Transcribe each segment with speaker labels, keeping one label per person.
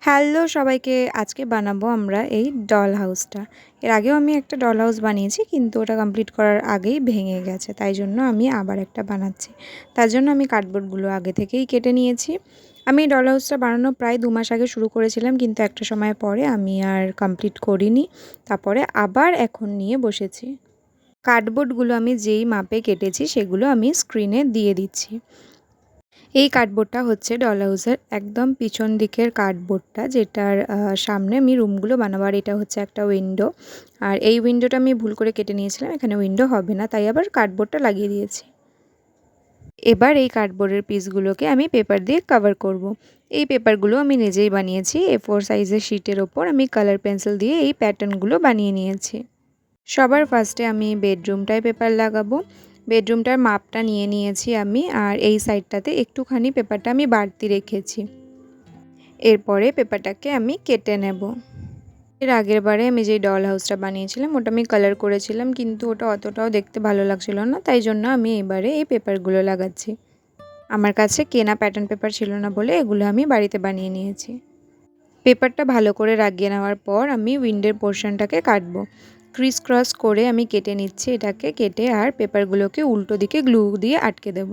Speaker 1: Hello সবাইকে, আজকে বানাবো আমরা এই ডল হাউসটা। এর আগেও আমি একটা ডল হাউস বানিয়েছি, কিন্তু ওটা কমপ্লিট করার আগেই ভেঙে গেছে, তাই জন্য আমি আবার একটা বানাচ্ছি। তার জন্য আমি কার্ডবোর্ডগুলো আগে থেকেই কেটে নিয়েছি। আমি ডল হাউসটা বানানো প্রায় 2 মাস আগে শুরু করেছিলাম, কিন্তু একটা সময় পরে আমি আর কমপ্লিট করিনি। তারপরে আবার এখন নিয়ে বসেছি। কার্ডবোর্ডগুলো আমি যেই মাপে কেটেছি সেগুলো আমি স্ক্রিনে দিয়ে দিচ্ছি। এই কার্ডবোর্ডটা হচ্ছে ডল হাউসের একদম পিছন দিকের কার্ডবোর্ডটা, যেটার সামনে আমি রুমগুলো বানাবো। আর এটা হচ্ছে একটা উইন্ডো, আর এই উইন্ডোটা আমি ভুল করে কেটে নিয়েছিলাম, এখানে উইন্ডো হবে না, তাই আবার কার্ডবোর্ডটা লাগিয়ে দিয়েছি। এবার এই কার্ডবোর্ডের পিসগুলোকে আমি পেপার দিয়ে কভার করব। এই পেপারগুলো আমি নিজেই বানিয়েছি। A4 সাইজের শিটের ওপর আমি কালার পেন্সিল দিয়ে এই প্যাটার্নগুলো বানিয়ে নিয়েছি। সবার ফার্স্টে আমি বেডরুমটায় পেপার লাগাবো। বেডরুমটার মাপটা নিয়ে নিয়েছি আমি, আর এই সাইডটাতে একটুখানি পেপারটা আমি বাড়তি রেখেছি। এরপরে পেপারটাকে আমি কেটে নেব। এর আগের বারে আমি যেই ডল হাউসটা বানিয়েছিলাম ওটা আমি কালার করেছিলাম, কিন্তু ওটা অতটাও দেখতে ভালো লাগছিল না, তাই জন্য আমি এবারে এই পেপারগুলো লাগাচ্ছি। আমার কাছে কেনা প্যাটার্ন পেপার ছিল না বলে এগুলো আমি বাড়িতে বানিয়ে নিয়েছি। পেপারটা ভালো করে লাগিয়ে নেওয়ার পর আমি উইন্ডোর পোর্শনটাকে কাটবো। ক্রিস ক্রস করে আমি কেটে নিচ্ছি এটাকে, কেটে আর পেপারগুলোকে উল্টো দিকে গ্লু দিয়ে আটকে দেব।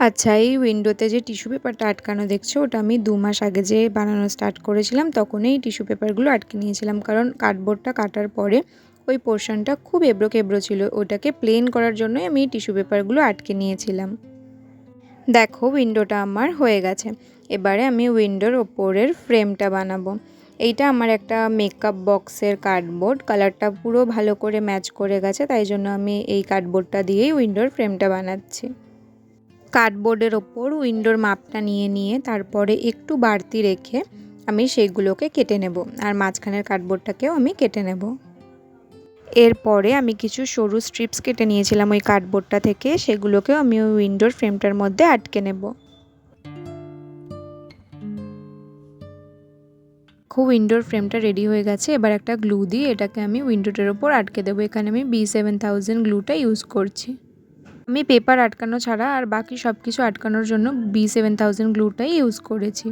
Speaker 1: আচ্ছা, এই উইন্ডোতে যে টিস্যু পেপারটা আটকানো দেখছো, ওটা আমি 2 মাস আগে যে বানানো স্টার্ট করেছিলাম তখন এই টিস্যু পেপারগুলো আটকে নিয়েছিলাম, কারণ কার্ডবোর্ডটা কাটার পরে ওই পোর্শনটা খুব এবড়ো খেবড়ো ছিল। ওটাকে প্লেন করার জন্যই আমি এই টিস্যু পেপারগুলো আটকে নিয়েছিলাম। দেখো, উইন্ডোটা আমার হয়ে গেছে। এবারে আমি উইন্ডোর ওপরের ফ্রেমটা বানাবো। এইটা আমার একটা মেকআপ বক্সের কার্ডবোর্ড, কালারটা পুরো ভালো করে ম্যাচ করে গেছে, তাই জন্য আমি এই কার্ডবোর্ডটা দিয়েই উইন্ডোর ফ্রেমটা বানাচ্ছি। কার্ডবোর্ডের ওপর উইন্ডোর মাপটা নিয়ে তারপরে একটু বাড়তি রেখে আমি সেইগুলোকে কেটে নেব, আর মাঝখানের কার্ডবোর্ডটাকেও আমি কেটে নেব। এরপরে আমি কিছু সরু স্ট্রিপস কেটে নিয়েছিলাম ওই কার্ডবোর্ডটা থেকে, সেগুলোকেও আমি ওই উইন্ডোর ফ্রেমটার মধ্যে আটকে নেব। উইন্ডোর ফ্রেমটা রেডি হয়ে গেছে। এবার একটা গ্লু দিয়ে এটাকে আমি উইন্ডোটার ওপর আটকে দেবো। এখানে আমি B7000 গ্লুটা ইউজ করছি। আমি পেপার আটকানো ছাড়া আর বাকি সব কিছু আটকানোর জন্য B7000 গ্লুটাই ইউজ করেছি।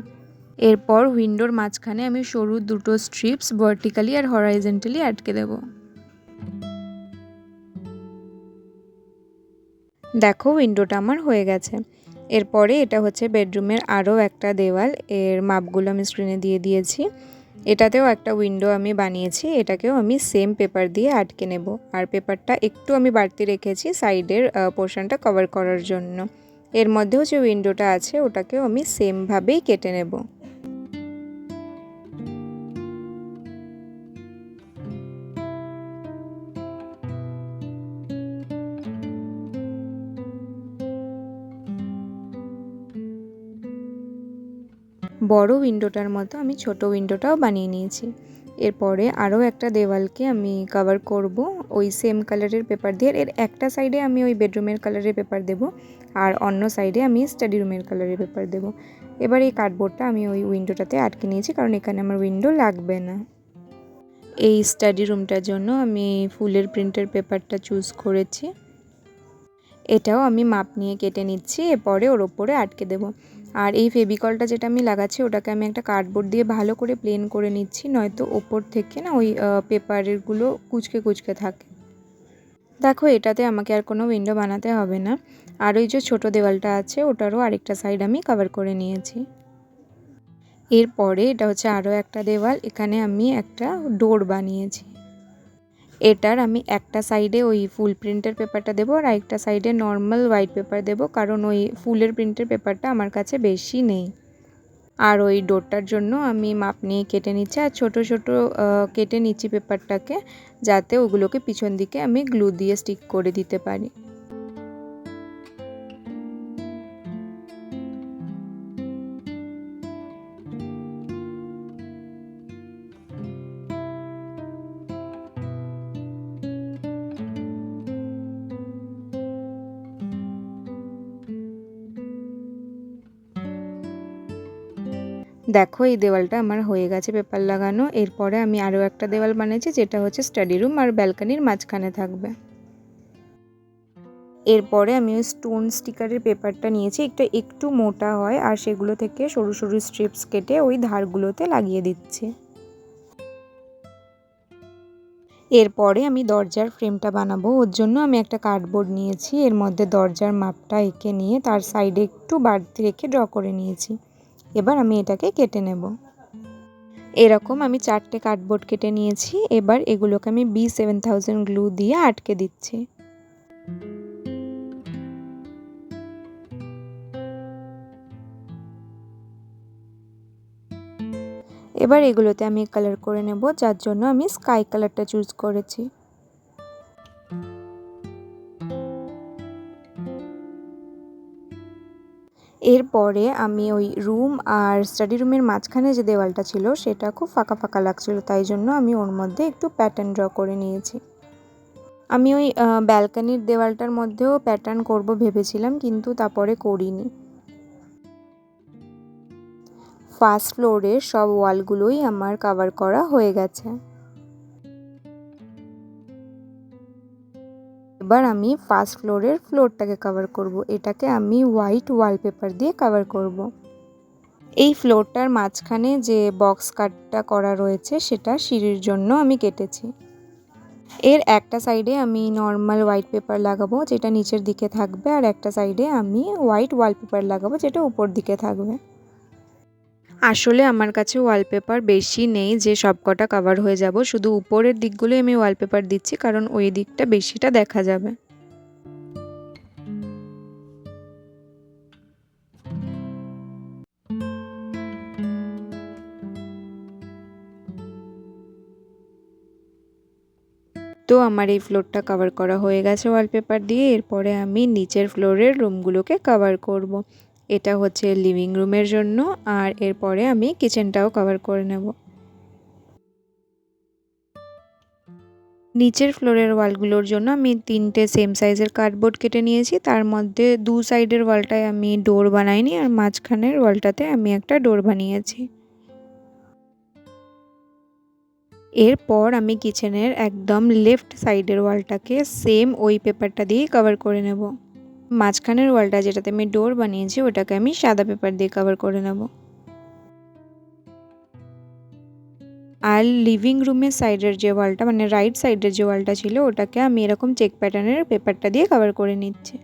Speaker 1: এরপর উইন্ডোর মাঝখানে আমি সরু দুটো স্ট্রিপস ভার্টিক্যালি আর হরাইজন্টালি আটকে দেব। দেখো, উইন্ডোটা আমার হয়ে গেছে। এরপরে এটা হচ্ছে বেডরুমের আরও একটা দেওয়াল, এর মাপগুলো আমি স্ক্রিনে দিয়ে দিয়েছি। এটাতেও একটা উইন্ডো আমি বানিয়েছি, এটাকেও আমি সেম পেপার দিয়ে আটকে নেব। আর পেপারটা একটু আমি বাড়তি রেখেছি সাইডের পোর্শনটা কভার করার জন্য। এর মধ্যেও যে উইন্ডোটা আছে ওটাকেও আমি সেমভাবেই কেটে নেব। বড় উইন্ডোটার মতো আমি ছোট উইন্ডোটাও বানিয়ে নিয়েছি। এরপরে আরও একটা দেওয়ালকে আমি কভার করব ওই সেম কালারের পেপার দিয়ে। এর একটা সাইডে আমি ওই বেডরুমের কালারের পেপার দেব, আর অন্য সাইডে আমি স্টাডি রুমের কালারের পেপার দেব। এবার এই কার্ডবোর্ডটা আমি ওই উইন্ডোটাতে আটকে নিয়েছি, কারণ এখানে আমার উইন্ডো লাগবে না। এই স্টাডি রুমটার জন্য আমি ফুলের প্রিন্টের পেপারটা চুজ করেছি। এটাও আমি মাপ নিয়ে কেটে নিচ্ছি, এরপরে ওর ওপরে আটকে দেব। আর এই ফেভিকলটা যেটা আমি লাগাচ্ছি ওটাকে আমি একটা কার্ডবোর্ড দিয়ে ভালো করে প্লেন করে নিচ্ছি, নয়তো ওপর থেকে না ওই পেপারগুলো কুঁচকে কুঁচকে থাকে। দেখো, এটাতে আমাকে আর কোনো উইন্ডো বানাতে হবে না। আর ওই যে ছোটো দেওয়ালটা আছে ওটারও আরেকটা সাইড আমি কভার করে নিয়েছি। এরপরে এটা হচ্ছে আরও একটা দেওয়াল, এখানে আমি একটা ডোর বানিয়েছি। এটার আমি একটা সাইডে ওই ফুল প্রিন্টের পেপারটা দেবো, আর আরেকটা সাইডে নর্মাল হোয়াইট পেপার দেবো, কারণ ওই ফুলের প্রিন্টের পেপারটা আমার কাছে বেশি নেই। আর ওই ডোরটার জন্য আমি মাপ নিয়ে কেটে নিচ্ছি, আর ছোটো ছোটো কেটে নিচ্ছি পেপারটাকে, যাতে ওগুলোকে পিছন দিকে আমি গ্লু দিয়ে স্টিক করে দিতে পারি। দেখো, এই দেওয়ালটা আমার হয়ে গেছে পেপার লাগানো। এরপরে আমি আরও একটা দেওয়াল বানিয়েছি, যেটা হচ্ছে স্টাডি রুম আর ব্যালকনির মাঝখানে থাকবে। এরপরে আমি ওই স্টোন স্টিকারের পেপারটা নিয়েছি, একটু মোটা হয়, আর সেগুলো থেকে সরু সরু স্ট্রিপস কেটে ওই ধারগুলোতে লাগিয়ে দিচ্ছি। এরপরে আমি দরজার ফ্রেমটা বানাবো। ওর জন্য আমি একটা কার্ডবোর্ড নিয়েছি, এর মধ্যে দরজার মাপটা এঁকে নিয়ে তার সাইডে একটু বাড়তি রেখে ড্র করে নিয়েছি। এবার আমি এটাকে কেটে নেব। এরকম আমি 4টে কার্ডবোর্ড কেটে নিয়েছি। এবার এগুলোকে আমি B7000 গ্লু দিয়ে আটকে দিচ্ছি। এবার এগুলোতে আমি কালার করে নেব, যার জন্য আমি স্কাই কালারটা চুজ করেছি। এরপরে আমি ওই রুম আর স্টাডি রুমের মাঝখানে যে দেওয়ালটা ছিল সেটা খুব ফাঁকা ফাঁকা লাগছিল, তাই জন্য আমি ওর মধ্যে একটু প্যাটার্ন ড্র করে নিয়েছি। আমি ওই ব্যালকনির দেওয়ালটার মধ্যেও প্যাটার্ন করব ভেবেছিলাম, কিন্তু তারপরে করিনি। ফার্স্ট ফ্লোরের সব ওয়ালগুলোই আমার কভার করা হয়ে গেছে। এবার আমি ফার্স্ট ফ্লোরের ফ্লোরটাকে কভার করব। এটাকে আমি হোয়াইট ওয়ালপেপার দিয়ে কভার করব। এই ফ্লোরটার মাঝখানে যে বক্স কাটটা করা রয়েছে সেটা সিঁড়ির জন্য আমি কেটেছি। এর একটা সাইডে আমি নর্মাল হোয়াইট পেপার লাগাবো যেটা নিচের দিকে থাকবে, আর একটা সাইডে আমি হোয়াইট ওয়ালপেপার লাগাবো যেটা উপর দিকে থাকবে। আসলে আমার কাছে ওয়ালপেপার বেশি নেই যে সবকটা কভার হয়ে যাব, শুধু উপরের দিকগুলোই আমি ওয়ালপেপার দিচ্ছি, কারণ ওই দিকটা বেশিটা দেখা যাবে। তো আমার এই ফ্লোরটা কভার করা হয়ে গেছে ওয়ালপেপার দিয়ে। এরপরে আমি নিচের ফ্লোরের রুমগুলোকে কভার করব। এটা হচ্ছে লিভিং রুমের জন্য, আর এরপরে আমি কিচেনটাও কভার করে নেব। নিচের ফ্লোরের ওয়ালগুলোর জন্য আমি 3টে সেম সাইজের কার্ডবোর্ড কেটে নিয়েছি। তার মধ্যে 2 সাইডের ওয়ালটায় আমি ডোর বানাইনি, আর মাঝখানের ওয়ালটাতে আমি একটা ডোর বানিয়েছি। এরপর আমি কিচেনের একদম লেফট সাইডের ওয়ালটাকে সেম ওই পেপারটা দিয়েই কভার করে নেব। মাঝখানের ওয়ালটা যেটাতে আমি ডোর বানিয়েছি ওটাকে আমি সাদা পেপার দিয়ে কভার করে নেব। আর লিভিং রুমের সাইডের যে ওয়ালটা, মানে রাইট সাইডের যে ওয়ালটা ছিল, ওটাকে আমি এরকম চেক প্যাটার্নের পেপারটা দিয়ে কভার করে নিচ্ছি।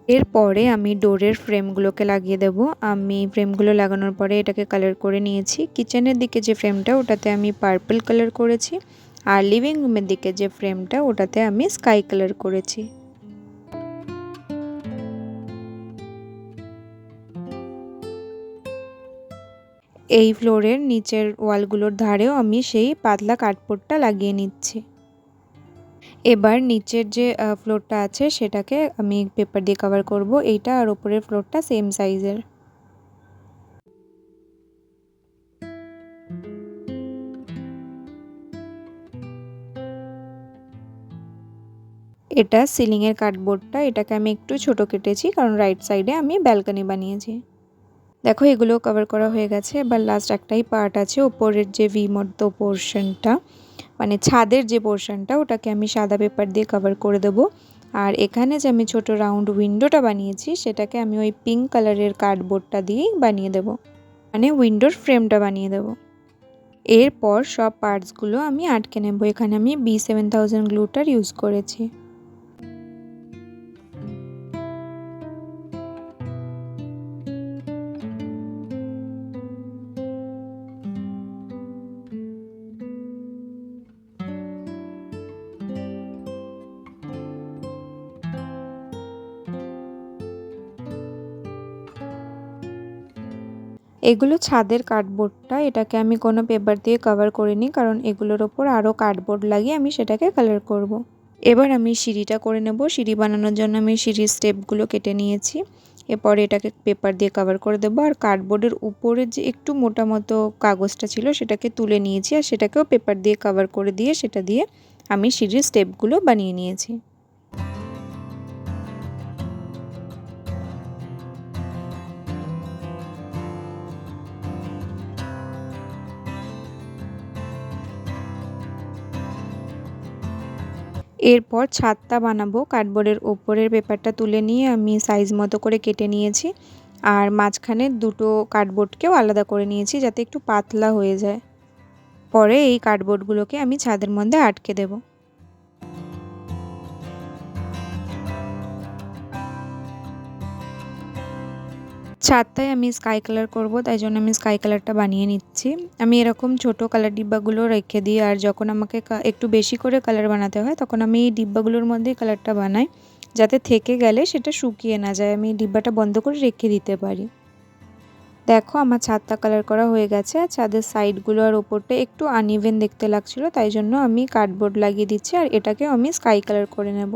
Speaker 1: এরপরে আমি ডোরের ফ্রেমগুলোকে লাগিয়ে দেব। আমি ফ্রেমগুলো লাগানোর পরে এটাকে কালার করে নিয়েছি। কিচেনের দিকে যে ফ্রেমটা ওটাতে আমি পার্পল কালার করেছি, আর লিভিং রুমের দিকে যে ফ্রেমটা ওটাতে আমি স্কাই কালার করেছি। এই ফ্লোরের নিচের ওয়ালগুলোর ধারেও আমি সেই পাতলা কার্ডবোর্ডটা লাগিয়ে নিচ্ছি। এবার নিচের যে ফ্লোরটা আছে সেটাকে আমি পেপার দিয়ে কভার করব। এইটা আর উপরের ফ্লোরটা সেম সাইজের। এটা সিলিংয়ের কার্ডবোর্ডটা, এটাকে আমি একটু ছোট কেটেছি কারণ রাইট সাইডে আমি ব্যালকনি বানিয়েছি। দেখো এগুলো কভার করা হয়ে গেছে। এবার লাস্ট একটাই পার্ট আছে, উপরের যে ভি মতো পোর্শনটা, মানে ছাদের যে পোর্শনটা, ওটাকে আমি সাদা পেপার দিয়ে কভার করে দেবো। আর এখানে যে আমি ছোট রাউন্ড উইন্ডোটা বানিয়েছি সেটাকে আমি ওই পিঙ্ক কালারের কার্ডবোর্ডটা দিয়েই বানিয়ে দেবো, মানে উইন্ডোর ফ্রেমটা বানিয়ে দেবো। এরপর সব পার্টসগুলো আমি আটকে নেব। এখানে আমি B7000 গ্লুটার ইউজ করেছি। এগুলো ছাদের কার্ডবোর্ডটা, এটাকে আমি কোনো পেপার দিয়ে কভার করিনি কারণ এগুলোর ওপর আরও কার্ডবোর্ড লাগিয়ে আমি সেটাকে কালার করব। এবার আমি সিঁড়িটা করে নেব। সিঁড়ি বানানোর জন্য আমি সিঁড়ির স্টেপগুলো কেটে নিয়েছি। এরপর এটাকে পেপার দিয়ে কভার করে দেবো, আর কার্ডবোর্ডের উপরে যে একটু মোটা মতো কাগজটা ছিল সেটাকে তুলে নিয়েছি, আর সেটাকেও পেপার দিয়ে কভার করে দিয়ে সেটা দিয়ে আমি সিঁড়ির স্টেপগুলো বানিয়ে নিয়েছি। এরপর ছাদটা বানাবো। কার্ডবোর্ডের ওপরের পেপারটা তুলে নিয়ে আমি সাইজ মতো করে কেটে নিয়েছি, আর মাঝখানে দুটো কার্ডবোর্ডকেও আলাদা করে নিয়েছি যাতে একটু পাতলা হয়ে যায়। পরে এই কার্ডবোর্ডগুলোকে আমি ছাদের মধ্যে আটকে দেব। ছাদটায় আমি স্কাই কালার করব, তাই জন্য আমি স্কাই কালারটা বানিয়ে নিচ্ছি। আমি এরকম ছোট কালার ডিব্বাগুলো রেখে দিই, আর যখন আমাকে একটু বেশি করে কালার বানাতে হয় তখন আমি এই ডিব্বাগুলোর মধ্যেই কালারটা বানাই, যাতে থেকে গেলে সেটা শুকিয়ে না যায়, আমি ডিব্বাটা বন্ধ করে রেখে দিতে পারি। দেখো আমার ছাদটা কালার করা হয়ে গেছে, আর ছাদের সাইডগুলো আর ওপরটা একটু আনইভেন দেখতে লাগছিলো, তাই জন্য আমি কার্ডবোর্ড লাগিয়ে দিচ্ছি, আর এটাকেও আমি স্কাই কালার করে নেব।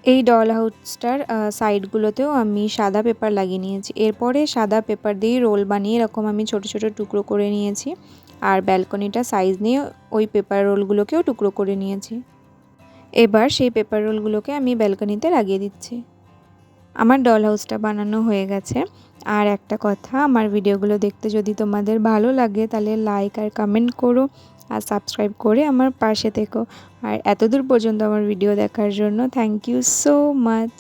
Speaker 1: এই ডল হাউসটার সাইডগুলোতেও আমি সাদা পেপার লাগিয়ে নিয়েছি। এরপরে সাদা পেপার দিয়ে রোল বানিয়ে এরকম আমি ছোট ছোট টুকরো করে নিয়েছি, আর ব্যালকনিটা সাইজ নিয়ে ওই পেপার রোলগুলোকেও টুকরো করে নিয়েছি। এবার সেই পেপার রোলগুলোকে আমি ব্যালকনিতে লাগিয়ে দিচ্ছি। আমার ডল হাউসটা বানানো হয়ে গেছে। আর একটা কথা, আমার ভিডিওগুলো দেখতে যদি তোমাদের ভালো লাগে তাহলে লাইক আর কমেন্ট করো, আর সাবস্ক্রাইব করে আমার পাশে থেকো। আর এতদূর পর্যন্ত আমার ভিডিও দেখার জন্য থ্যাংক ইউ সো মাচ।